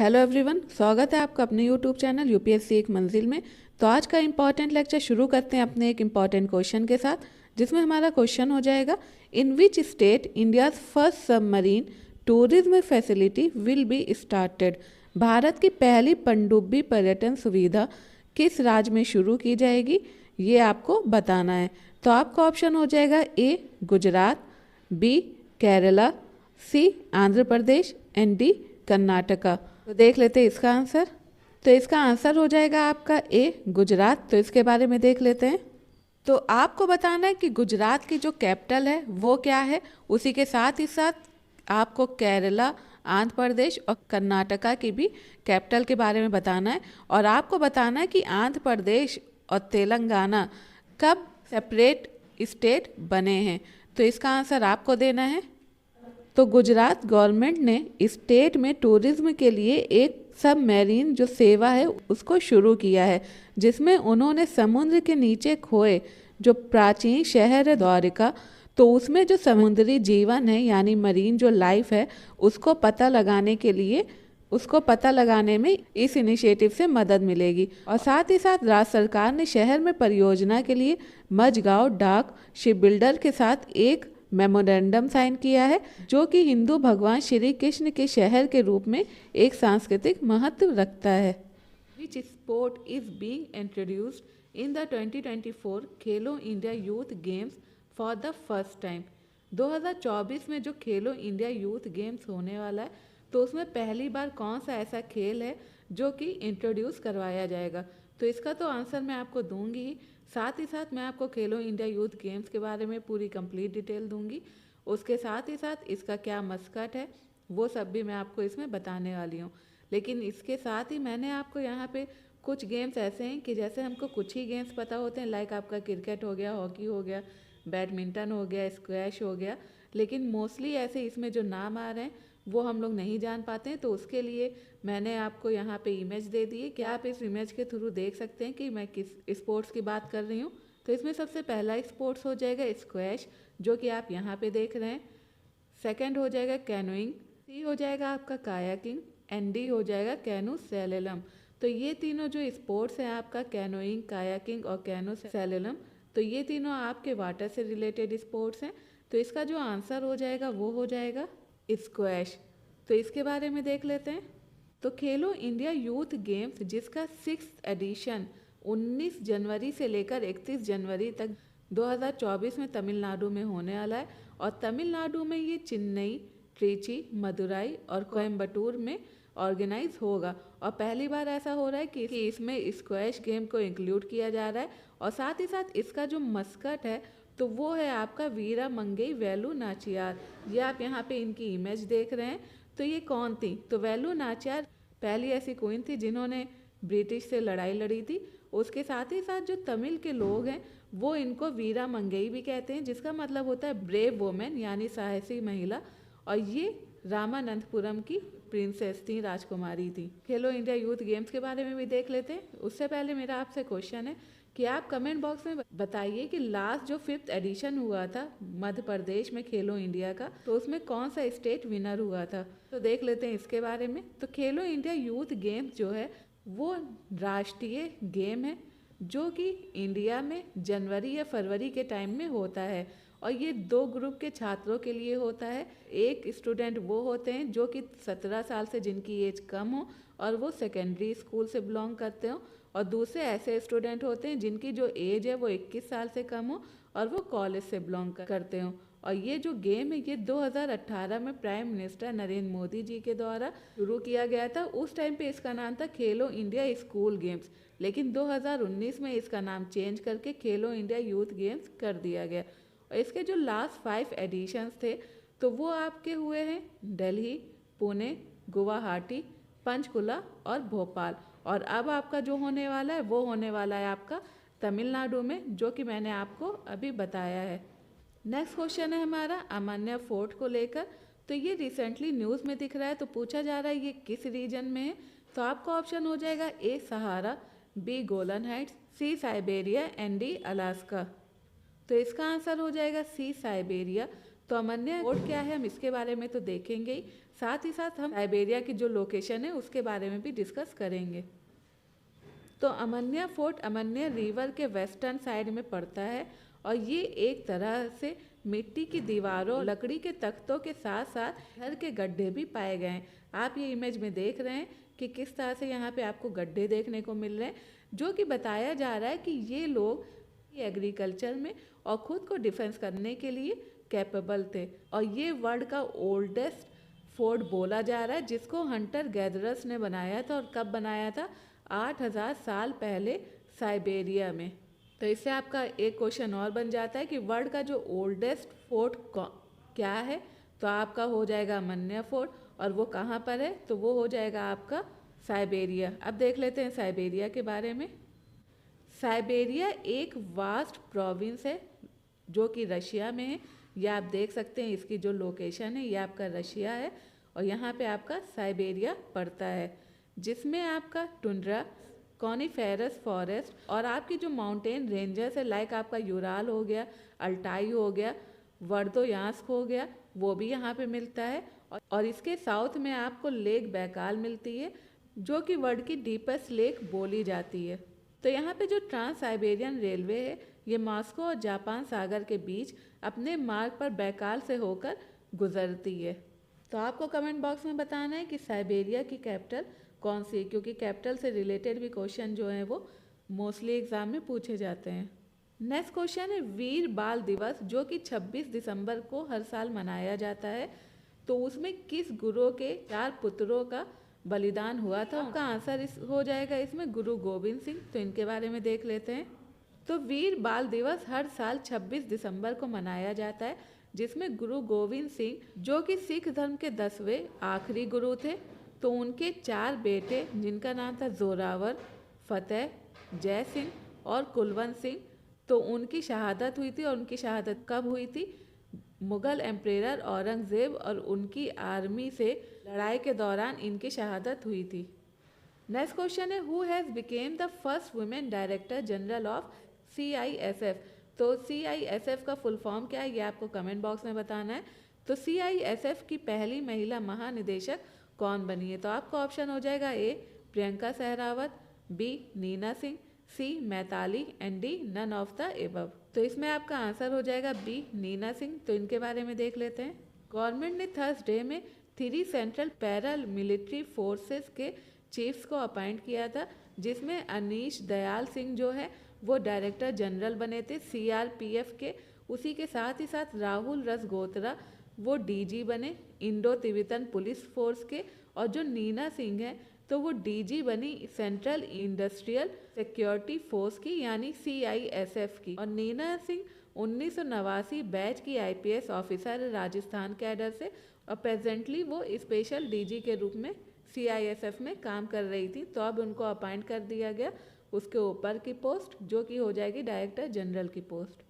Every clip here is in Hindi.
हेलो एवरीवन, स्वागत है आपका अपने यूट्यूब चैनल यूपीएससी एक मंजिल में। तो आज का इम्पॉर्टेंट लेक्चर शुरू करते हैं अपने एक इम्पॉर्टेंट क्वेश्चन के साथ, जिसमें हमारा क्वेश्चन हो जाएगा, in which state India's first submarine tourism facility will be started. Bharat की पहली पनडुब्बी पर्यटन सुविधा किस राज्य में शुरू की जाएगी, ये आपको बताना है। तो आपका ऑप्शन हो जाएगा A Gujarat, B Kerala, C Andhra Pradesh and D Karnataka. तो देख लेते हैं इसका आंसर। तो इसका आंसर हो जाएगा आपका ए गुजरात। तो इसके बारे में देख लेते हैं। तो आपको बताना है कि गुजरात की जो कैपिटल है वो क्या है। उसी के साथ ही साथ आपको केरला, आंध्र प्रदेश और कर्नाटका की भी कैपिटल के बारे में बताना है। और आपको बताना है कि आंध्र प्रदेश और तेलंगाना कब सेपरेट स्टेट बने हैं। तो इसका आंसर आपको देना है। तो गुजरात गवर्नमेंट ने स्टेट में टूरिज्म के लिए एक सबमरीन जो सेवा है उसको शुरू किया है, जिसमें उन्होंने समुद्र के नीचे खोए जो प्राचीन शहर है द्वारिका, तो उसमें जो समुद्री जीवन है यानी मरीन जो लाइफ है उसको पता लगाने में इस इनिशिएटिव से मदद मिलेगी। और साथ ही साथ राज्य सरकार ने शहर में परियोजना के लिए मझगांव डाक शिप बिल्डर के साथ एक मेमोरेंडम साइन किया है, जो कि हिंदू भगवान श्री कृष्ण के शहर के रूप में एक सांस्कृतिक महत्व रखता है। Which sport is being introduced in the 2024 Khelo India youth games for the first time. 2024 में जो खेलो इंडिया यूथ गेम्स होने वाला है, तो उसमें पहली बार कौन सा ऐसा खेल है जो कि इंट्रोड्यूस करवाया जाएगा। तो इसका तो आंसर मैं आपको दूंगी ही, साथ ही साथ मैं आपको खेलो इंडिया यूथ गेम्स के बारे में पूरी कंप्लीट डिटेल दूंगी। उसके साथ ही साथ इसका क्या मस्कट है वो सब भी मैं आपको इसमें बताने वाली हूँ। लेकिन इसके साथ ही मैंने आपको यहाँ पे कुछ गेम्स ऐसे हैं कि जैसे हमको कुछ ही गेम्स पता होते हैं, लाइक आपका क्रिकेट हो गया, हॉकी हो गया, बैडमिंटन हो गया, स्क्वैश हो गया, लेकिन मोस्टली ऐसे इसमें जो नाम आ रहे हैं वो हम लोग नहीं जान पाते हैं। तो उसके लिए मैंने आपको यहाँ पे इमेज दे दी है कि आप इस इमेज के थ्रू देख सकते हैं कि मैं किस स्पोर्ट्स की बात कर रही हूँ। तो इसमें सबसे पहला स्पोर्ट्स हो जाएगा स्क्वैश, जो कि आप यहाँ पे देख रहे हैं। सेकंड हो जाएगा कैनोइंग, सी हो जाएगा आपका कायाकिंग एंड डी हो जाएगा कैनो सैलेलम। तो ये तीनों जो स्पोर्ट्स हैं आपका कैनोइंग, कायाकिंग और कैनो सैलेलम, तो ये तीनों आपके वाटर से रिलेटेड स्पोर्ट्स हैं। तो इसका जो आंसर हो जाएगा वो हो जाएगा स्क्वैश। तो इसके बारे में देख लेते हैं। तो खेलो इंडिया यूथ गेम्स जिसका 6th एडिशन 19 जनवरी से लेकर 31 जनवरी तक 2024 में तमिलनाडु में होने वाला है। और तमिलनाडु में ये चेन्नई, ट्रिची, मदुराई और कोयम्बटूर में ऑर्गेनाइज होगा। और पहली बार ऐसा हो रहा है कि इसमें स्क्वैश गेम को इंक्लूड किया जा रहा है। और साथ ही साथ इसका जो मस्कट है तो वो है आपका वीरा मंगई वेलु नाचियार। ये आप यहाँ पे इनकी इमेज देख रहे हैं। तो ये कौन थी? तो वेलु नाचियार पहली ऐसी क्वीन थी जिन्होंने ब्रिटिश से लड़ाई लड़ी थी। उसके साथ ही साथ जो तमिल के लोग हैं वो इनको वीरा मंगई भी कहते हैं, जिसका मतलब होता है ब्रेव वुमेन यानी साहसी महिला। और ये रामानंदपुरम की प्रिंसेस थी, राजकुमारी थी। खेलो इंडिया यूथ गेम्स के बारे में भी देख लेते हैं। उससे पहले मेरा आपसे क्वेश्चन है कि आप कमेंट बॉक्स में बताइए कि लास्ट जो 5th एडिशन हुआ था मध्य प्रदेश में खेलो इंडिया का, तो उसमें कौन सा स्टेट विनर हुआ था। तो देख लेते हैं इसके बारे में। तो खेलो इंडिया यूथ गेम्स जो है वो राष्ट्रीय गेम है जो कि इंडिया में जनवरी या फरवरी के टाइम में होता है। और ये 2 ग्रुप के छात्रों के लिए होता है। एक स्टूडेंट वो होते हैं जो कि 17 साल से जिनकी एज कम हो और वो सेकेंडरी स्कूल से बिलोंग करते हो, और दूसरे ऐसे स्टूडेंट होते हैं जिनकी जो एज है वो 21 साल से कम हो और वो कॉलेज से बिलोंग करते हो। और ये जो गेम है ये 2018 में प्राइम मिनिस्टर नरेंद्र मोदी जी के द्वारा शुरू किया गया था। उस टाइम पे इसका नाम था खेलो इंडिया स्कूल गेम्स, लेकिन 2019 में इसका नाम चेंज करके खेलो इंडिया यूथ गेम्स कर दिया गया। और इसके जो लास्ट 5 एडिशंस थे तो वो आपके हुए हैं दिल्ली, पुणे, गुवाहाटी, पंचकुला और भोपाल। और अब आपका जो होने वाला है वो होने वाला है आपका तमिलनाडु में, जो कि मैंने आपको अभी बताया है। नेक्स्ट क्वेश्चन है हमारा अमन्या फोर्ट को लेकर। तो ये रिसेंटली न्यूज़ में दिख रहा है, तो पूछा जा रहा है ये किस रीजन में है। तो आपका ऑप्शन हो जाएगा A Sahara, B Golan Heights, C Siberia and D Alaska. तो इसका आंसर हो जाएगा सी साइबेरिया। तो अमन्या फोर्ट क्या है हम इसके बारे में तो देखेंगे ही, साथ ही साथ हम साइबेरिया की जो लोकेशन है उसके बारे में भी डिस्कस करेंगे। तो अमन्या फोर्ट अमन्या रिवर के वेस्टर्न साइड में पड़ता है और ये एक तरह से मिट्टी की दीवारों, लकड़ी के तख्तों के साथ साथ घर के गड्ढे भी पाए गए हैं। आप ये इमेज में देख रहे हैं कि किस तरह से यहाँ पे आपको गड्ढे देखने को मिल रहे हैं, जो कि बताया जा रहा है कि ये लोग एग्रीकल्चर में और खुद को डिफेंस करने के लिए कैपेबल थे। और ये वर्ल्ड का ओल्डेस्ट फोर्ट बोला जा रहा है, जिसको हंटर गैदरर्स ने बनाया था। और कब बनाया था? 8000 साल पहले साइबेरिया में। तो इससे आपका एक क्वेश्चन और बन जाता है कि वर्ल्ड का जो ओल्डेस्ट फोर्ट क्या है, तो आपका हो जाएगा अमन्या फोर्ट। और वो कहाँ पर है? तो वो हो जाएगा आपका साइबेरिया। अब देख लेते हैं साइबेरिया के बारे में। साइबेरिया एक वास्ट प्रोविंस है जो कि रशिया में है। ये आप देख सकते हैं, इसकी जो लोकेशन है ये आपका रशिया है और यहाँ पे आपका साइबेरिया पड़ता है, जिसमें आपका टुंड्रा, कॉनिफेरस फॉरेस्ट और आपकी जो माउंटेन रेंजर्स है, लाइक आपका यूराल हो गया, अल्टाई हो गया, वर्दोयांस्क हो गया, वो भी यहाँ पे मिलता है। और इसके साउथ में आपको लेक बैकाल मिलती है, जो कि वर्ल्ड की डीपेस्ट लेक बोली जाती है। तो यहाँ पे जो ट्रांस साइबेरियन रेलवे है, ये मॉस्को और जापान सागर के बीच अपने मार्ग पर बैकाल से होकर गुजरती है। तो आपको कमेंट बॉक्स में बताना है कि साइबेरिया की कैपिटल कौन सी है, क्योंकि कैपिटल से रिलेटेड भी क्वेश्चन जो हैं वो मोस्टली एग्जाम में पूछे जाते हैं। नेक्स्ट क्वेश्चन है वीर बाल दिवस, जो कि 26 दिसंबर को हर साल मनाया जाता है। तो उसमें किस गुरु के 4 पुत्रों का बलिदान हुआ था? आपका आंसर हो जाएगा इसमें गुरु गोविंद सिंह। तो इनके बारे में देख लेते हैं। तो वीर बाल दिवस हर साल 26 दिसंबर को मनाया जाता है, जिसमें गुरु गोविंद सिंह, जो कि सिख धर्म के 10वें आखिरी गुरु थे, तो उनके 4 बेटे, जिनका नाम था जोरावर, फतेह, जय सिंह और कुलवंत सिंह, तो उनकी शहादत हुई थी। और उनकी शहादत कब हुई थी? मुगल एम्परर औरंगजेब और उनकी आर्मी से लड़ाई के दौरान इनकी शहादत हुई थी। नेक्स्ट क्वेश्चन है who has became the first women director general of CISF। तो CISF का फुल फॉर्म क्या है, ये आपको कमेंट बॉक्स में बताना है। तो CISF की पहली महिला महानिदेशक कौन बनी है? तो आपका ऑप्शन हो जाएगा A Priyanka Sehrawat, B Neena Singh, C Maitali and D none of the above. तो इसमें आपका आंसर हो जाएगा बी नीना सिंह। तो इनके बारे में देख लेते हैं। गवर्नमेंट ने थर्सडे में 3 सेंट्रल पैरा मिलिट्री फोर्सेस के चीफ्स को अपॉइंट किया था, जिसमें अनीश दयाल सिंह जो है वो डायरेक्टर जनरल बने थे CRPF के। उसी के साथ ही साथ राहुल रसगोत्रा वो DG बने इंडो तिब्बतन पुलिस फोर्स के। और जो नीना सिंह है तो वो DG बनी सेंट्रल इंडस्ट्रियल सिक्योरिटी फोर्स की, यानी CISF की। और नीना सिंह 1989 बैच की IPS ऑफिसर है राजस्थान कैडर से, और प्रेजेंटली वो स्पेशल DG के रूप में CISF में काम कर रही थी। तो अब उनको अपॉइंट कर दिया गया उसके ऊपर की पोस्ट, जो कि हो जाएगी डायरेक्टर जनरल की पोस्ट।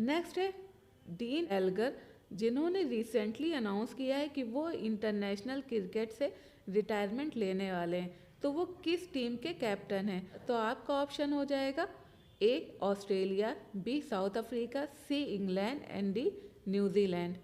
नेक्स्ट है डीन एल्गर, जिन्होंने रिसेंटली अनाउंस किया है कि वो इंटरनेशनल क्रिकेट से रिटायरमेंट लेने वाले हैं। तो वो किस टीम के कैप्टन हैं? तो आपका ऑप्शन हो जाएगा A Australia, B South Africa, C England and D New Zealand.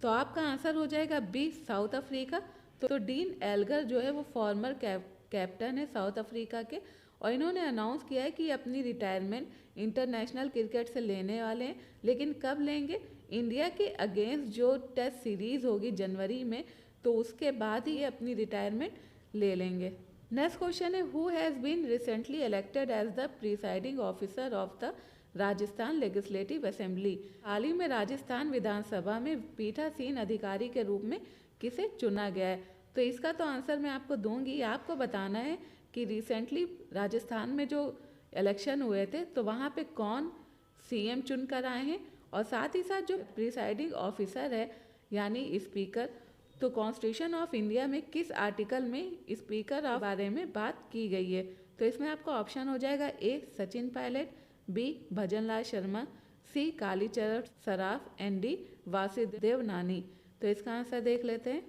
तो आपका आंसर हो जाएगा बी साउथ अफ्रीका। तो डीन एल्गर जो है वो फॉर्मर कैप्टन है साउथ अफ्रीका के, और इन्होंने अनाउंस किया है कि अपनी रिटायरमेंट इंटरनेशनल क्रिकेट से लेने वाले हैं। लेकिन कब लेंगे? इंडिया के अगेंस्ट जो टेस्ट सीरीज होगी जनवरी में, तो उसके बाद ही ये अपनी रिटायरमेंट ले लेंगे। नेक्स्ट क्वेश्चन है who has been recently elected as the presiding officer of the Rajasthan legislative assembly. हाल ही में राजस्थान विधानसभा में पीठासीन अधिकारी के रूप में किसे चुना गया है? तो इसका तो आंसर मैं आपको दूंगी। आपको बताना है कि रिसेंटली राजस्थान में जो इलेक्शन हुए थे तो वहाँ पे कौन CM चुन कर आए हैं, और साथ ही साथ जो प्रिसाइडिंग ऑफिसर है यानी स्पीकर, तो कॉन्स्टिट्यूशन ऑफ इंडिया में किस आर्टिकल में स्पीकर के बारे में बात की गई है? तो इसमें आपका ऑप्शन हो जाएगा A Sachin Pilot, B Bhajanlal Sharma, C Kalicharan Saraf and D Vasudev Nani. तो इसका आंसर देख लेते हैं।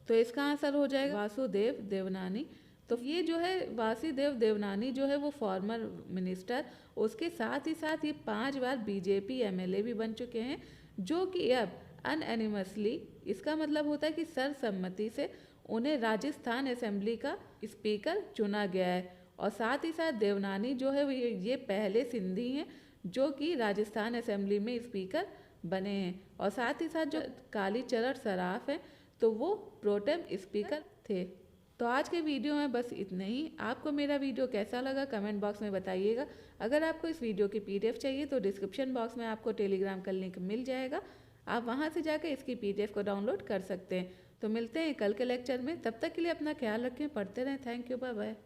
तो इसका आंसर हो जाएगा वासुदेव देवनानी। तो ये जो है वासुदेव देवनानी जो है वो फॉर्मर मिनिस्टर, उसके साथ ही साथ ये 5 बार BJP MLA भी बन चुके हैं, जो कि अब अनएनिमसली इसका मतलब होता है कि सर्वसम्मति से उन्हें राजस्थान असेंबली का स्पीकर चुना गया है। और साथ ही साथ देवनानी जो है ये पहले सिंधी हैं जो कि राजस्थान असेंबली में स्पीकर बने हैं। और साथ ही साथ जो कालीचरण सराफ हैं तो वो प्रोटेम स्पीकर थे। तो आज के वीडियो में बस इतना ही। आपको मेरा वीडियो कैसा लगा कमेंट बॉक्स में बताइएगा। अगर आपको इस वीडियो की PDF चाहिए तो डिस्क्रिप्शन बॉक्स में आपको टेलीग्राम का लिंक मिल जाएगा, आप वहां से जाकर इसकी PDF को डाउनलोड कर सकते हैं। तो मिलते हैं कल के लेक्चर में, तब तक के लिए अपना ख्याल रखें, पढ़ते रहें। Thank you, bye bye.